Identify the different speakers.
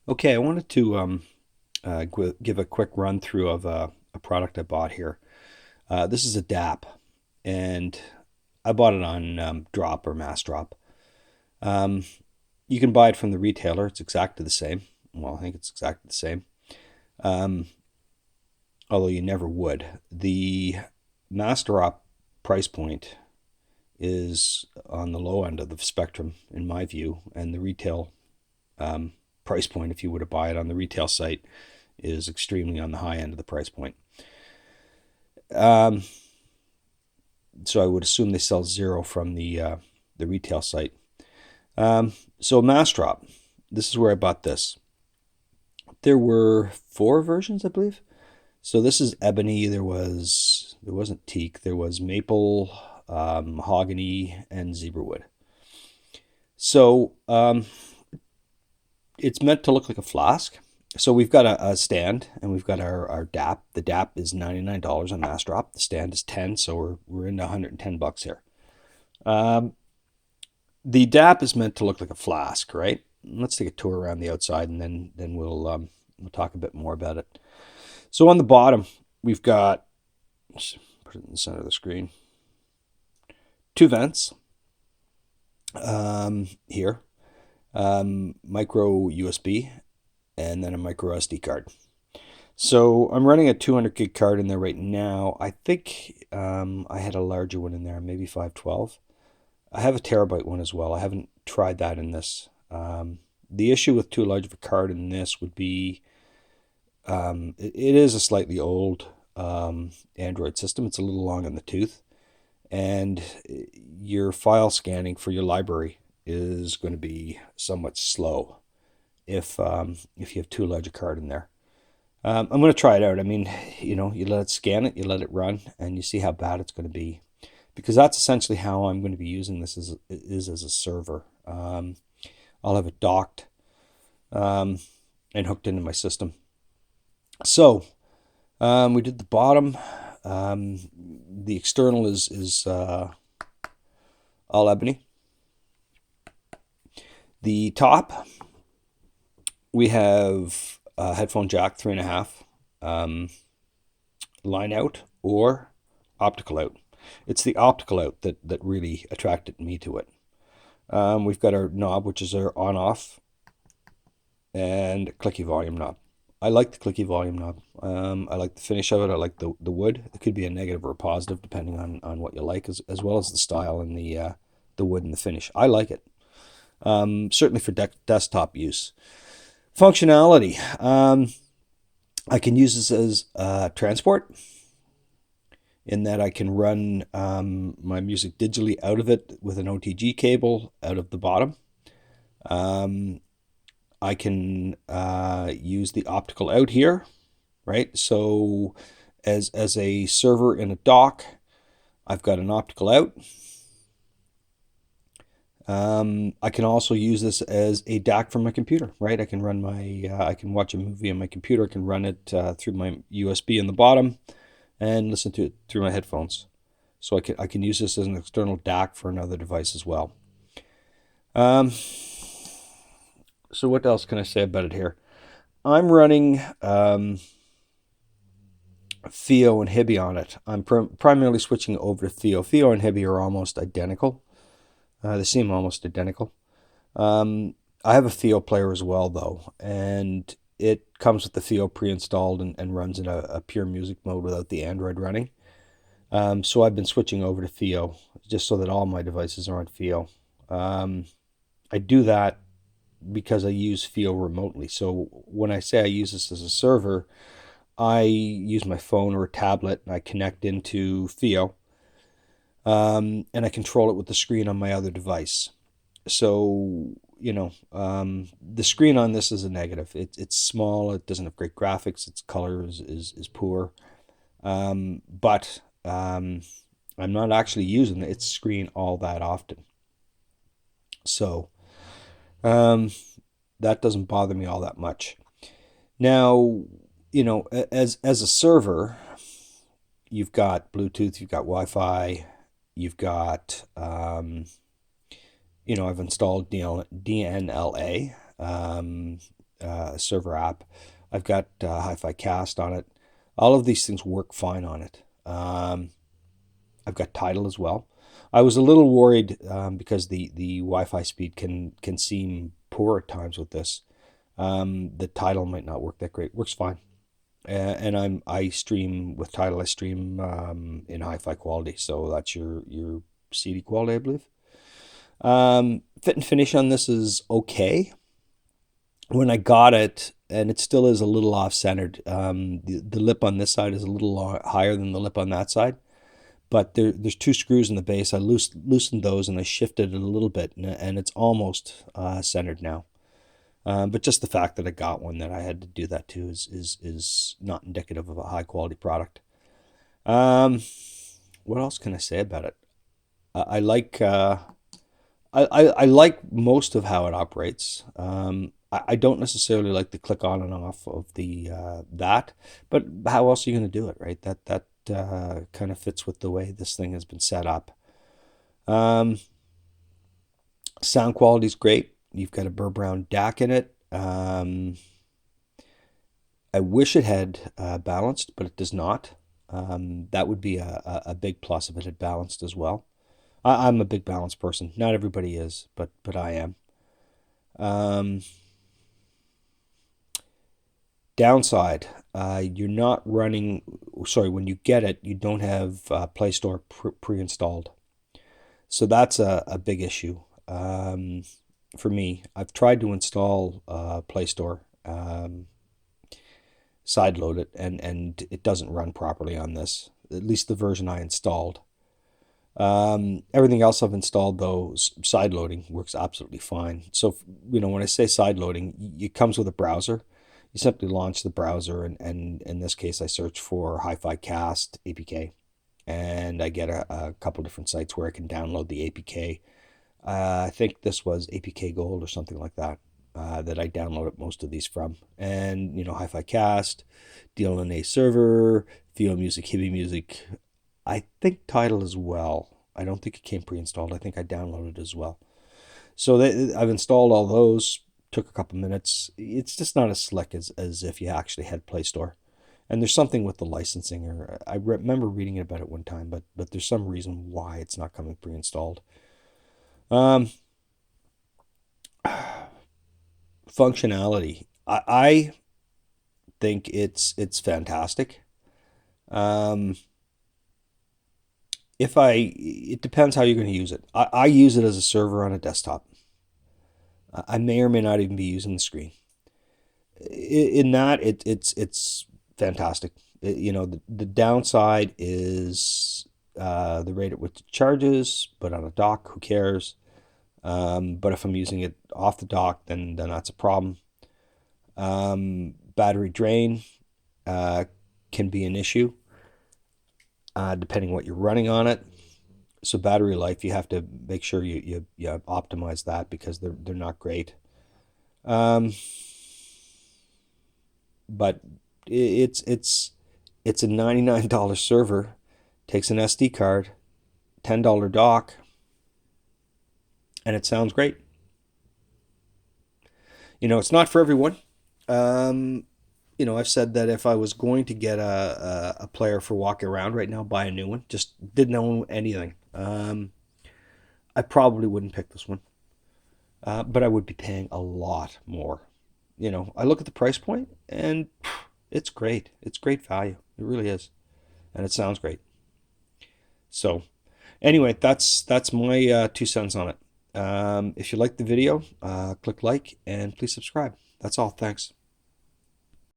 Speaker 1: Okay, I wanted to give a quick run through of a product I bought here. This is a DAP, and I bought it on Drop or Mass Drop. Um, you can buy it from the retailer. It's exactly the same. Well, I think it's exactly the same. Um, Although you never would. The Mass Drop price point is on the low end of the spectrum, in my view, and the retail um, price point, if you were to buy it on the retail site, is extremely on the high end of the price point. Um, so I would assume they sell zero from the retail site. So Mass Drop, this is where I bought this. There were four versions, I believe. So this is ebony. There wasn't teak. There was maple, mahogany, and zebrawood. So it's meant to look like a flask. So we've got a stand and we've got our DAP. The DAP is $99 on Mass Drop. The stand is 10, so we're into $110 here. Um, the DAP is meant to look like a flask, right? Let's take a tour around the outside and then we'll talk a bit more about it. So on the bottom, we've got, put it in the center of the screen, two vents here, micro USB, and then a micro SD card. So I'm running a 200 gig card in there right now. I think I had a larger one in there, maybe 512. I have a terabyte one as well. I haven't tried that in this. The issue with too large of a card in this would be it is a slightly old Android system. It's a little long in the tooth, and your file scanning for your library is going to be somewhat slow if you have too large a card in there. I'm going to try it out. I mean, you let it scan it, you let it run, and you see how bad it's going to be. Because that's essentially how I'm going to be using this is as a server. I'll have it docked and hooked into my system. So we did the bottom. The external is all ebony. The top, we have a headphone jack 3.5, line out or optical out. It's the optical out that really attracted me to it. We've got our knob, which is our on-off, and clicky volume knob. I like the clicky volume knob. I like the finish of it. I like the wood. It could be a negative or a positive depending on what you like, as well as the style and the wood and the finish. I like it. Certainly for desktop use. Functionality. I can use this as transport in that I can run my music digitally out of it with an OTG cable out of the bottom. I can use the optical out here, right? So as a server in a dock, I've got an optical out. I can also use this as a DAC from my computer, right? I can run I can watch a movie on my computer. I can run it through my USB in the bottom and listen to it through my headphones. So I can use this as an external DAC for another device as well. Um, so what else can I say about it here? I'm running Theo and Hibi on it. I'm primarily switching over to Theo. Theo and Hibi are almost identical. They seem almost identical. I have a Theo player as well, though, and it comes with the Theo pre-installed and runs in a pure music mode without the Android running. So I've been switching over to Theo just so that all my devices are on Theo. I do that because I use Theo remotely. So when I say I use this as a server, I use my phone or a tablet and I connect into Theo, and I control it with the screen on my other device. So, the screen on this is a negative. It's small, it doesn't have great graphics, its color is poor. But I'm not actually using its screen all that often. So, um, that doesn't bother me all that much. Now, as a server, you've got Bluetooth, you've got Wi-Fi, you've got I've installed DNLA. server app. I've got Hi-Fi Cast on it. All of these things work fine on it. I've got Tidal as well. I was a little worried because the Wi-Fi speed can seem poor at times with this. The Tidal might not work that great. Works fine. And I stream with Tidal. I stream in hi-fi quality, so that's your CD quality, I believe. Fit and finish on this is okay. When I got it, and it still is a little off-centered. The lip on this side is a little higher than the lip on that side, but there's two screws in the base. I loosened those and I shifted it a little bit, and it's almost centered now. But just the fact that I got one that I had to do that to is not indicative of a high quality product. Um, what else can I say about it? I like I like most of how it operates. I don't necessarily like the click on and off of the that, but how else are you going to do it, right? That kind of fits with the way this thing has been set up. Um, Sound quality is great. You've got a Burr Brown DAC in it. I wish it had balanced, but it does not. That would be a big plus if it had balanced as well. I'm a big balance person. Not everybody is, but I am. Um, Downside, you're not running. Sorry, when you get it, you don't have Play Store pre-installed, so that's a big issue for me. I've tried to install Play Store, sideload it, and it doesn't run properly on this. At least the version I installed. Everything else I've installed, though, side loading works absolutely fine. So, when I say side loading, it comes with a browser. You simply launch the browser, and in this case, I search for Hi-Fi Cast APK, and I get a couple different sites where I can download the APK. I think this was APK Gold or something like that, that I downloaded most of these from. And, Hi-Fi Cast, DLNA server, VO Music, Hibi Music. I think Tidal as well. I don't think it came pre-installed. I think I downloaded it as well. So I've installed all those. Took a couple minutes. It's just not as slick as if you actually had Play Store. And there's something with the licensing, or I remember reading about it one time, but there's some reason why it's not coming pre-installed. Um, Functionality. I think it's fantastic. Um, it depends how you're going to use it. I use it as a server on a desktop. I may or may not even be using the screen. In that, it's fantastic. The downside is the rate at which it charges, but on a dock, who cares? But if I'm using it off the dock, then that's a problem. Battery drain uh, can be an issue depending what you're running on it. So battery life, you have to make sure you optimize that because they're not great. Um, but it's a $99 server, takes an SD card, $10 dock, and it sounds great. It's not for everyone. Um, I've said that if I was going to get a player for walking around right now, buy a new one. Just didn't know anything. I probably wouldn't pick this one, but I would be paying a lot more. I look at the price point and it's great. It's great value. It really is, and it sounds great. So, anyway, that's my 2 cents on it. If you like the video, click like and please subscribe. That's all. Thanks.